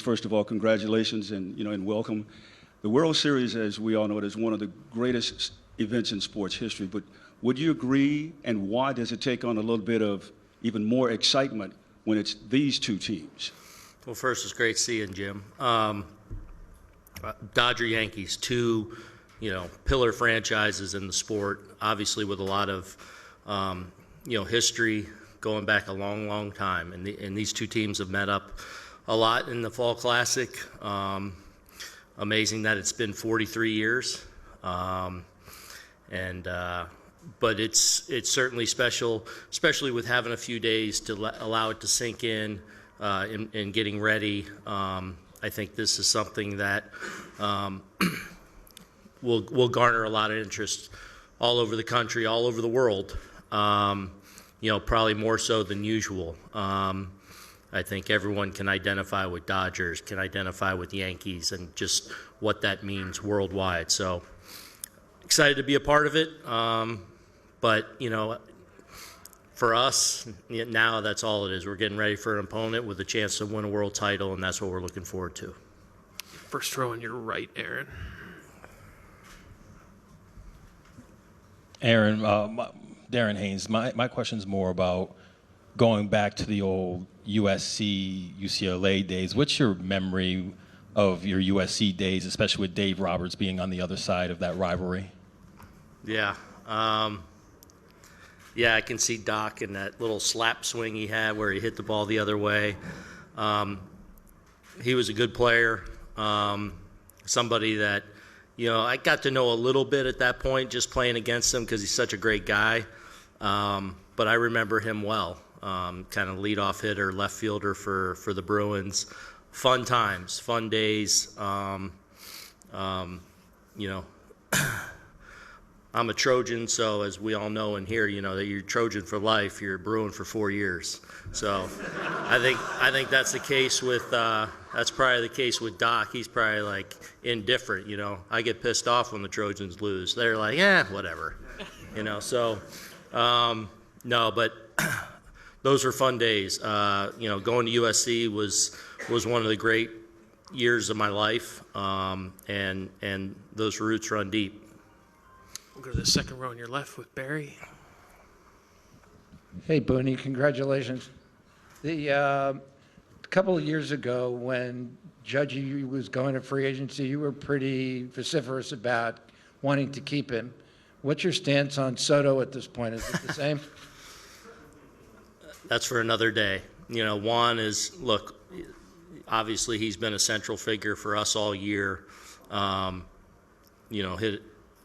First of all, congratulations and welcome. The World Series, as we all know, is one of the greatest events in sports history. But would you agree, and why does it take on a little bit of even more excitement when it's these two teams? Well, first, it's great seeing Jim. Dodger Yankees, two, pillar franchises in the sport, obviously with a lot of, history going back a long, long time. And these two teams have met up a lot in the Fall Classic. Amazing that it's been 43 years. But it's certainly special, especially with having a few days to allow it to sink in and getting ready. I think this is something that will garner a lot of interest all over the country, all over the world. Probably more so than usual. I think everyone can identify with Dodgers, can identify with Yankees, and just what that means worldwide. So excited to be a part of it. But for us, now that's all it is. We're getting ready for an opponent with a chance to win a world title, and that's what we're looking forward to. First row on your right, Aaron. Aaron, Darren Haynes, my question's more about going back to the old USC, UCLA days. What's your memory of your USC days, especially with Dave Roberts being on the other side of that rivalry? Yeah. I can see Doc in that little slap swing he had where he hit the ball the other way. He was a good player, somebody that, I got to know a little bit at that point just playing against him because he's such a great guy. But I remember him well, kind of leadoff hitter, left fielder for the Bruins. Fun times, fun days. I'm a Trojan, so as we all know in here, that you're Trojan for life, you're a Bruin for 4 years. So I think that's the case with that's probably the case with Doc. He's probably like indifferent. I get pissed off when the Trojans lose. They're like, whatever. So no, but those were fun days. Going to USC was one of the great years of my life, and those roots run deep. We'll go to the second row on your left with Barry. Hey, Boone, congratulations. A couple of years ago when Judge was going to free agency, you were pretty vociferous about wanting to keep him. What's your stance on Soto at this point? Is it the same? That's for another day. Juan is, look, obviously he's been a central figure for us all year. Hit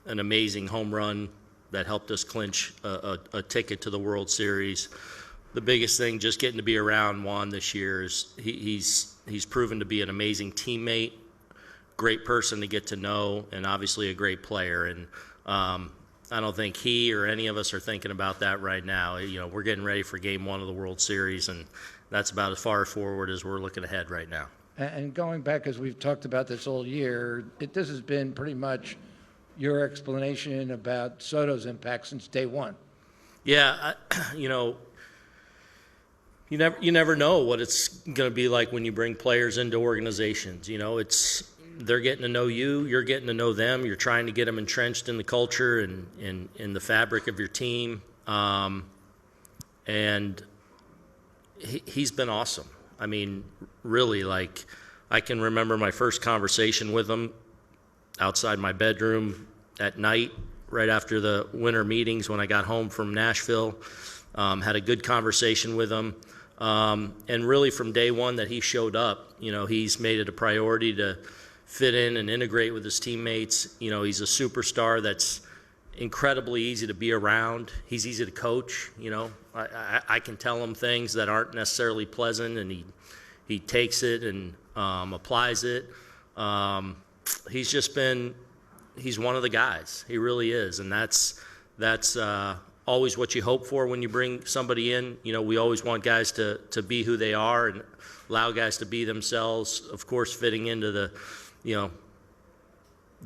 an amazing home run that helped us clinch a ticket to the World Series. The biggest thing, just getting to be around Juan this year, is he's proven to be an amazing teammate, great person to get to know, and obviously a great player. And I don't think he or any of us are thinking about that right now. We're getting ready for Game 1 of the World Series, and that's about as far forward as we're looking ahead right now. And going back, as we've talked about this all year, this has been pretty much your explanation about Soto's impact since day one. Yeah, you never know what it's going to be like when you bring players into organizations. They're getting to know you, you're getting to know them, you're trying to get them entrenched in the culture and in the fabric of your team. And he's been awesome. I mean, really, I can remember my first conversation with him outside my bedroom at night, right after the winter meetings when I got home from Nashville. Had a good conversation with him. And really from day one that he showed up, he's made it a priority to fit in and integrate with his teammates. He's a superstar that's incredibly easy to be around. He's easy to coach. I can tell him things that aren't necessarily pleasant, and he takes it and applies it. He's one of the guys. He really is, and that's always what you hope for when you bring somebody in. We always want guys to be who they are and allow guys to be themselves, of course, fitting into the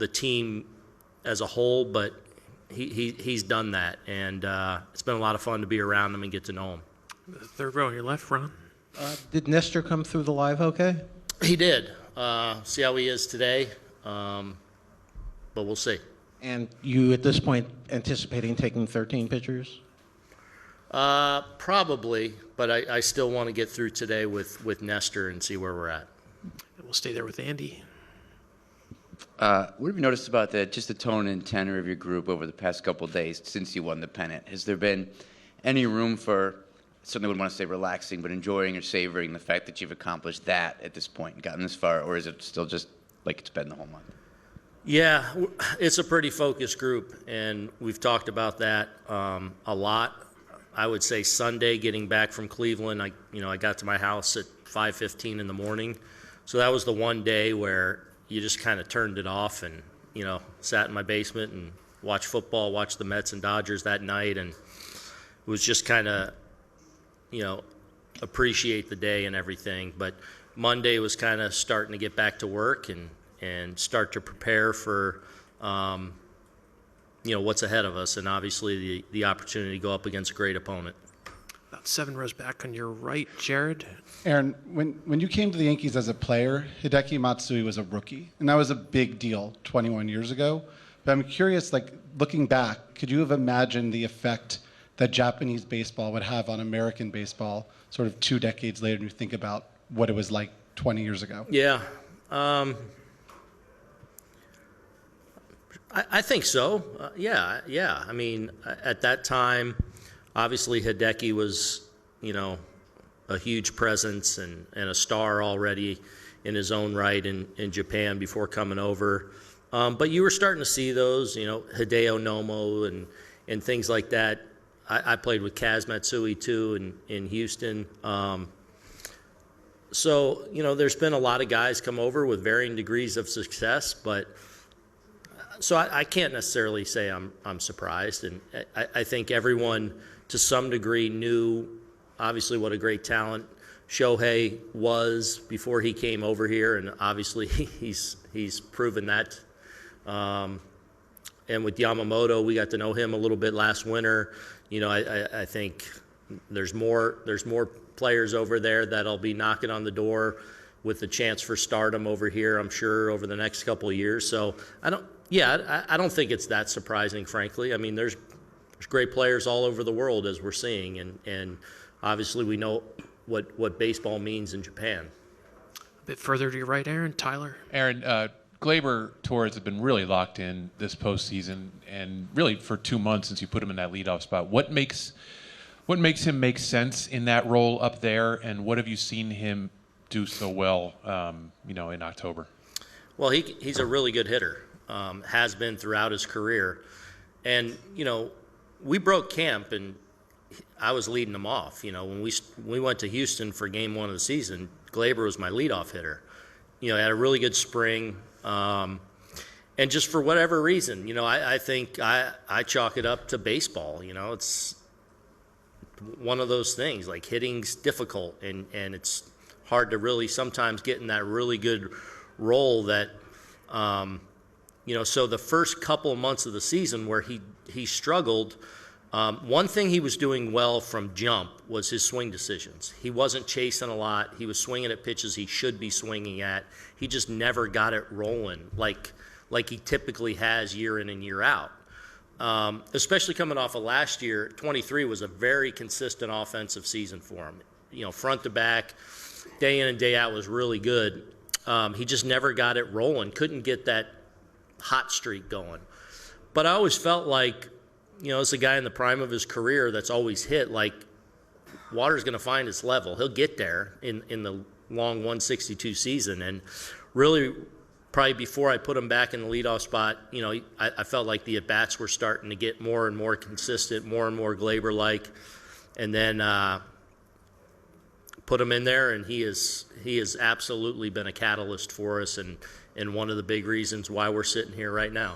team as a whole, but he's done that, and it's been a lot of fun to be around him and get to know him. The third row on your left, Ron. Did Nestor come through the live okay? He did. See how he is today, but we'll see. And you, at this point, anticipating taking 13 pitchers? Probably, but I still want to get through today with Nestor and see where we're at. And we'll stay there with Andy. What have you noticed about just the tone and tenor of your group over the past couple of days since you won the pennant? Has there been any room for, certainly wouldn't want to say relaxing, but enjoying or savoring the fact that you've accomplished that at this point and gotten this far, or is it still just like it's been the whole month? Yeah, it's a pretty focused group, and we've talked about that a lot. I would say Sunday, getting back from Cleveland, I got to my house at 5:15 in the morning, so that was the one day where you just kind of turned it off and sat in my basement and watched football, watched the Mets and Dodgers that night, and it was just kind of appreciate the day and everything. But Monday was kind of starting to get back to work and start to prepare for what's ahead of us, and obviously the opportunity to go up against a great opponent. About 7 rows back on your right, Jared. Aaron, when you came to the Yankees as a player, Hideki Matsui was a rookie, and that was a big deal 21 years ago. But I'm curious, like looking back, could you have imagined the effect that Japanese baseball would have on American baseball sort of 2 decades later, and you think about what it was like 20 years ago? Yeah. I think so. Yeah. I mean, at that time, obviously Hideki was, a huge presence and a star already in his own right in Japan before coming over. But you were starting to see those, Hideo Nomo and things like that. I played with Kaz Matsui too in Houston. So, there's been a lot of guys come over with varying degrees of success, but so I can't necessarily say I'm surprised. And I think everyone to some degree knew obviously what a great talent Shohei was before he came over here, and obviously he's proven that. And with Yamamoto, we got to know him a little bit last winter. I think there's more players over there that'll be knocking on the door with the chance for stardom over here, I'm sure, over the next couple of years. So I don't think it's that surprising, frankly. I mean, there's great players all over the world, as we're seeing, and obviously we know what baseball means in Japan. A bit further to your right, Aaron. Tyler. Aaron, Gleyber, Torres have been really locked in this postseason, and really for 2 months since you put him in that leadoff spot. What makes him make sense in that role up there, and what have you seen him do so well, in October? Well, he's a really good hitter. Has been throughout his career, and we broke camp and I was leading him off. When we went to Houston for game 1 of the season, Gleyber was my leadoff hitter. Had a really good spring. And just for whatever reason, I think I chalk it up to baseball. It's one of those things, like hitting's difficult and it's hard to really sometimes get in that really good role that, so the first couple of months of the season where he struggled, one thing he was doing well from jump was his swing decisions. He wasn't chasing a lot. He was swinging at pitches he should be swinging at. He just never got it rolling like he typically has year in and year out. Especially coming off of last year, 23 was a very consistent offensive season for him. Front to back, day in and day out was really good. He just never got it rolling, couldn't get that hot streak going. But I always felt like, as a guy in the prime of his career that's always hit, like Water's going to find his level. He'll get there in the long 162 season. And really, probably before I put him back in the leadoff spot, I felt like the at-bats were starting to get more and more consistent, more and more Gleyber-like. And then put him in there, and he has absolutely been a catalyst for us and one of the big reasons why we're sitting here right now.